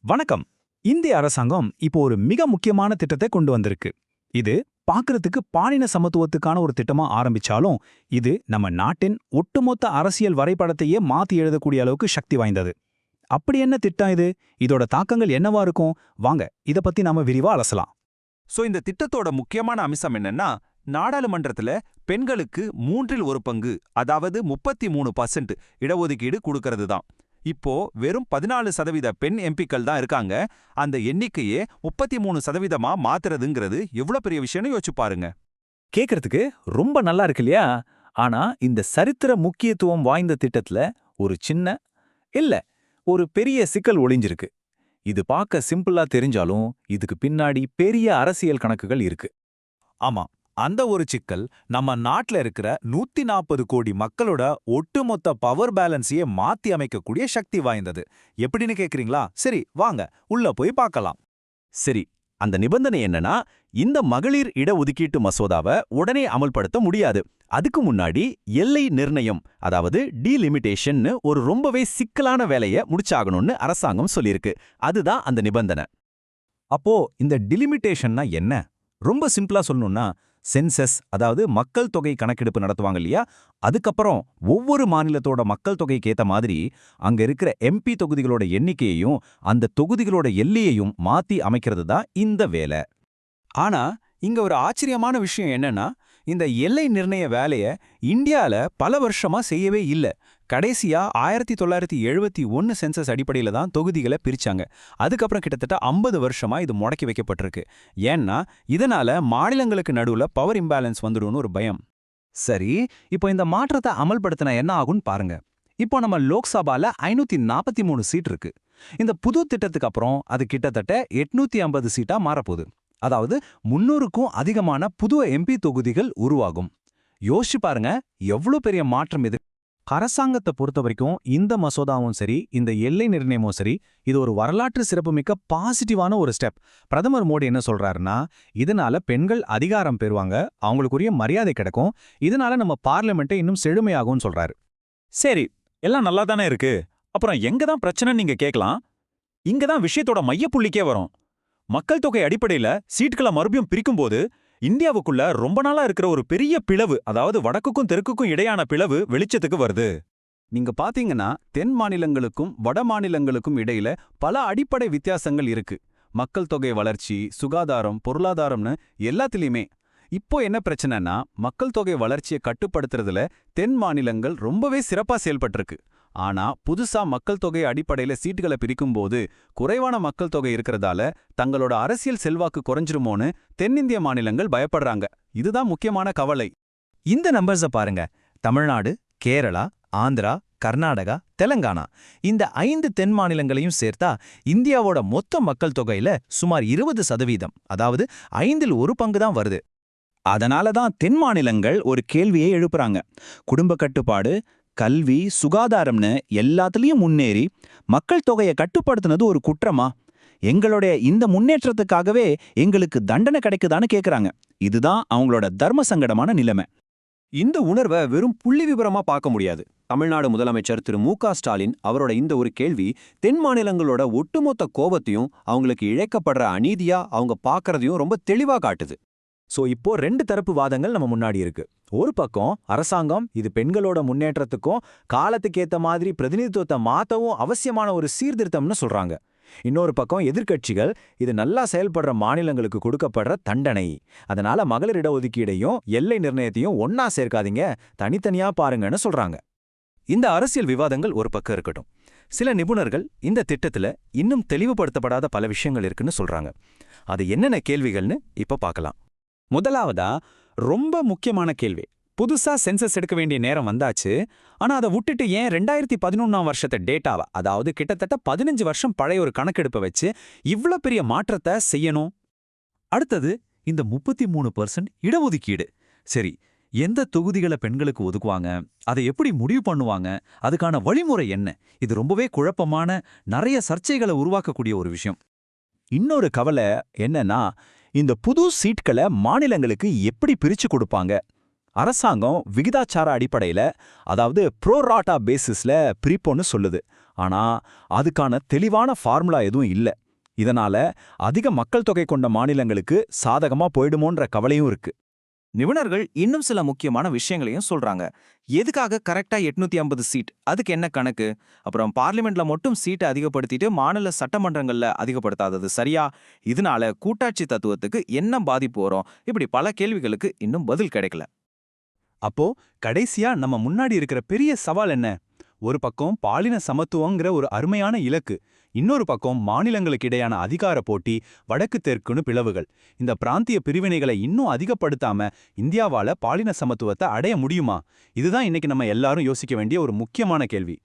வணக்கம். இந்திய அரசாங்கம் இப்போ ஒரு மிக முக்கியமான திட்டத்தை கொண்டு வந்திருக்கு. இது பார்க்கறதுக்கு பாலின சமத்துவத்துக்கான ஒரு திட்டமா ஆரம்பிச்சாலும், இது நம்ம நாட்டின் ஒட்டுமொத்த அரசியல் வரைபடத்தையே மாத்தி எழுதக்கூடிய அளவுக்கு சக்தி வாய்ந்தது. அப்படி என்ன திட்டம் இது? இதோட தாக்கங்கள் என்னவா இருக்கும்? வாங்க, இத பத்தி நாம விரிவா அலசலாம். இந்த திட்டத்தோட முக்கியமான அம்சம் என்னன்னா, நாடாளுமன்றத்துல பெண்களுக்கு மூன்றில் ஒரு பங்கு, அதாவது 33% இடஒதுக்கீடு கொடுக்கறது தான். இப்போ வெறும் 14% பெண் எம்பிக்கள் தான் இருக்காங்க. அந்த எண்ணிக்கையே 33%மா மாத்துறதுங்கிறது எவ்வளவு பெரிய விஷயம்னு யோசிச்சு பாருங்க. கேட்கறதுக்கு ரொம்ப நல்லா இருக்கு இல்லையா? ஆனா இந்த சரித்திர முக்கியத்துவம் வாய்ந்த திட்டத்துல ஒரு சின்ன இல்ல ஒரு பெரிய சிக்கல் ஒளிஞ்சிருக்கு. இது பார்க்க சிம்பிளா தெரிஞ்சாலும் இதுக்கு பின்னாடி பெரிய அரசியல் கணக்குகள் இருக்கு. ஆமா, அந்த ஒரு சிக்கல் நம்ம நாட்டுல இருக்கிற 140 கோடி மக்களோட ஒட்டுமொத்த பவர் பேலன்ஸையே மாத்தி அமைக்கக்கூடிய சக்தி வாய்ந்தது. எப்படின்னு கேக்குறீங்களா? சரி, வாங்க உள்ள போய் பார்க்கலாம். சரி, அந்த நிபந்தனை என்னன்னா, இந்த மகளிர் இடஒதுக்கீட்டு மசோதாவை உடனே அமல்படுத்த முடியாது. அதுக்கு முன்னாடி எல்லை நிர்ணயம், அதாவது டீலிமிட்டேஷன்னு ஒரு ரொம்பவே சிக்கலான வேலையை முடிச்சாகணும்னு அரசாங்கம் சொல்லியிருக்கு. அதுதான் அந்த நிபந்தனை. அப்போ இந்த டிலிமிட்டேஷன்னா என்ன? ரொம்ப சிம்பிளா சொல்லணும்னா, சென்சஸ், அதாவது மக்கள் தொகை கணக்கெடுப்பு நடத்துவாங்க இல்லையா? அதுக்கப்புறம் ஒவ்வொரு மாநிலத்தோட மக்கள் தொகைக்கு ஏத்த மாதிரி அங்க இருக்கிற எம்பி தொகுதிகளோட எண்ணிக்கையையும் அந்த தொகுதிகளோட எல்லையையும் மாத்தி அமைக்கிறது தான் இந்த வேலை. ஆனா இங்க ஒரு ஆச்சரியமான விஷயம் என்னன்னா, இந்த எல்லை நிர்ணய வேலைய இந்தியால பல வருஷமா செய்யவே இல்ல. கடைசியா 1971 சென்சஸ் அடிப்படையில தான் தொகுதிகளை பிரிச்சாங்க. அதுக்கப்புறம் கிட்டத்தட்ட 50 வருஷமா இது முடக்கி வைக்கப்பட்டிருக்கு. ஏன்னா இதனால மாநிலங்களுக்கு நடுவுல பவர் இம்பேலன்ஸ் வந்துடும்னு ஒரு பயம். சரி, இப்போ இந்த மாற்றத்தை அமல்படுத்தினா என்ன ஆகும்னு பாருங்க. இப்போ நம்ம லோக்சபால 543 சீட் இருக்கு. இந்த புது திட்டத்துக்கு அப்புறம் அது கிட்டத்தட்ட 850 சீட்டா மாறப்போகுது. அதாவது 300க்கும் அதிகமான புது எம்பி தொகுதிகள் உருவாகும். யோசிச்சு பாருங்க, எவ்வளவு பெரிய மாற்றம் இது. அரசாங்கத்தை பொறுத்த வரைக்கும் இந்த மசோதாவும் சரி, இந்த எல்லை நிர்ணயமும் சரி, இது ஒரு வரலாற்று சிறப்புமிக்க பாசிட்டிவான ஒரு ஸ்டெப். பிரதமர் மோடி என்ன சொல்றாருன்னா, இதனால பெண்கள் அதிகாரம் பெறுவாங்க, அவங்களுக்குரிய மரியாதை கிடைக்கும், இதனால நம்ம பார்லிமெண்ட்டை இன்னும் செழுமையாகும்னு சொல்றாரு. சரி, எல்லாம் நல்லா தானே இருக்கு. அப்புறம் எங்க தான் பிரச்சனை நீங்க கேட்கலாம். இங்க தான் விஷயத்தோட மையப்புள்ளிக்கே வரும். மக்கள் தொகை அடிப்படையில சீட்களை மறுபடியும் பிரிக்கும்போது இந்தியாவுக்குள்ள ரொம்ப நாளா இருக்கிற ஒரு பெரிய பிளவு, அதாவது வடக்குக்கும் தெற்குக்கும் இடையான பிளவு வெளிச்சத்துக்கு வருது. நீங்க பாத்தீங்கன்னா தென் மாநிலங்களுக்கும் வட மாநிலங்களுக்கும் இடையில பல அடிப்படை வித்தியாசங்கள் இருக்கு. மக்கள் தொகை வளர்ச்சி, சுகாதாரம், பொருளாதாரம்னு எல்லாத்துலயுமே. இப்போ என்ன பிரச்சனைனா, மக்கள் தொகை வளர்ச்சியை கட்டுப்படுத்துறதுல தென் மாநிலங்கள் ரொம்பவே சிறப்பா செயல்பட்டிருக்கு. ஆனா புதுசா மக்கள் தொகை அடிப்படையில சீட்டுகளை பிரிக்கும்போது குறைவான மக்கள் தொகை இருக்கிறதால தங்களோட அரசியல் செல்வாக்கு குறைஞ்சிருமோன்னு தென்னிந்திய மாநிலங்கள் பயப்படுறாங்க. இதுதான் முக்கியமான கவலை. இந்த நம்பர்ஸை பாருங்க. தமிழ்நாடு, கேரளா, ஆந்திரா, கர்நாடகா, தெலங்கானா, இந்த 5 தென் மாநிலங்களையும் சேர்த்தா இந்தியாவோட மொத்த மக்கள் தொகையில சுமார் 20%, அதாவது 5ல் ஒரு பங்கு தான் வருது. அதனால தான் தென் மாநிலங்கள் ஒரு கேள்வியை எழுப்புறாங்க. குடும்ப கட்டுப்பாடு, கல்வி, சுகாதாரம்னு எல்லாத்துலயும் முன்னேறி மக்கள் தொகையை கட்டுப்படுத்தினது ஒரு குற்றமா? எங்களுடைய இந்த முன்னேற்றத்துக்காகவே எங்களுக்கு தண்டனை கிடைக்குதான்னு கேக்குறாங்க. இதுதான் அவங்களோட தர்ம சங்கடமான நிலைமை. இந்த உணர்வை வெறும் புள்ளி விபரமா பார்க்க முடியாது. தமிழ்நாடு முதலமைச்சர் திரு மு.க. ஸ்டாலின் அவரோட இந்த ஒரு கேள்வி தென் மாநிலங்களோட ஒட்டுமொத்த கோபத்தையும் அவங்களுக்கு இழைக்கப்படுற அநீதியா அவங்க பார்க்கறதையும் ரொம்ப தெளிவா காட்டுது. இப்போ 2 தரப்பு வாதங்கள் நம்ம முன்னாடி இருக்கு. ஒரு பக்கம் அரசாங்கம் இது பெண்களோட முன்னேற்றத்துக்கும் காலத்துக்கு ஏத்த மாதிரி பிரதிநிதித்துவத்தை மாத்தவும் அவசியமான ஒரு சீர்திருத்தம்னு சொல்றாங்க. இன்னொரு பக்கம் எதிர்க்கட்சிகள் இது நல்லா செயல்படுற மாநிலங்களுக்கு கொடுக்கப்படுற தண்டனை, அதனால மகளிர் இடஒதுக்கீடையும் எல்லை நிர்ணயத்தையும் ஒன்னா சேர்க்காதீங்க, தனித்தனியா பாருங்கன்னு சொல்றாங்க. இந்த அரசியல் விவாதங்கள் ஒரு பக்கம் இருக்கட்டும். சில நிபுணர்கள் இந்த திட்டத்துல இன்னும் தெளிவுபடுத்தப்படாத பல விஷயங்கள் இருக்குன்னு சொல்றாங்க. அது என்னென்ன கேள்விகள்னு இப்ப பார்க்கலாம். முதலாவதா ரொம்ப முக்கியமான கேள்வி. புதுசா சென்சஸ் எடுக்க வேண்டிய நேரம் வந்தாச்சு. ஆனா அதை விட்டுட்டு ஏன் 2011ஆம் வருஷத்தை டேட்டாவா, அதாவது கிட்டத்தட்ட 15 வருஷம் பழைய ஒரு கணக்கெடுப்பை வச்சு இவ்ளோ பெரிய மாற்றத்தை செய்யணும்? அடுத்தது இந்த 33% இடஒதுக்கீடு. சரி, எந்த தொகுதிகளை பெண்களுக்கு ஒதுக்குவாங்க, அதை எப்படி முடிவு பண்ணுவாங்க, அதுக்கான வழிமுறை என்ன? இது ரொம்பவே குழப்பமான, நிறைய சர்ச்சைகளை உருவாக்கக்கூடிய ஒரு விஷயம். இன்னொரு கவலை என்னன்னா, இந்த புது சீட்களை மாநிலங்களுக்கு எப்படி பிரிச்சு கொடுப்பாங்க? அரசாங்கம் விகிதாச்சார அடிப்படையில, அதாவது ப்ரோராட்டா பேசிஸ்ல பிரிப்போன்னு சொல்லுது. ஆனா அதுக்கான தெளிவான ஃபார்முலா எதுவும் இல்ல. இதனால அதிக மக்கள் தொகை கொண்ட மாநிலங்களுக்கு சாதகமா போயிடுமோன்ற கவலையும் இருக்கு. நிபுணர்கள் இன்னும் சில முக்கியமான விஷயங்களையும் சொல்றாங்க. எதுக்காக கரெக்டா 850 சீட்? அதுக்கு என்ன கணக்கு? அப்புறம் பார்லிமெண்ட்ல மட்டும் சீட்டை அதிகப்படுத்திட்டு மாநில சட்டமன்றங்கள்ல அதிகப்படுத்தாதது சரியா? இதனால கூட்டாட்சி தத்துவத்துக்கு என்ன பாதிப்பு வரும்? இப்படி பல கேள்விகளுக்கு இன்னும் பதில் கிடைக்கல. அப்போ கடைசியா நம்ம முன்னாடி இருக்கிற பெரிய சவால் என்ன? ஒரு பக்கம் பாலின சமத்துவங்கிற ஒரு அருமையான இலக்கு, இன்னொரு பக்கம் மாநிலங்களுக்கு இடையான அதிகார போட்டி, வடக்கு தெற்குன்னு பிளவுகள். இந்த பிராந்திய பிரிவினைகளை இன்னும் அதிகப்படுத்தாம இந்தியாவால பாலின சமத்துவத்தை அடைய முடியுமா? இதுதான் இன்னைக்கு நம்ம எல்லாரும் யோசிக்க வேண்டிய ஒரு முக்கியமான கேள்வி.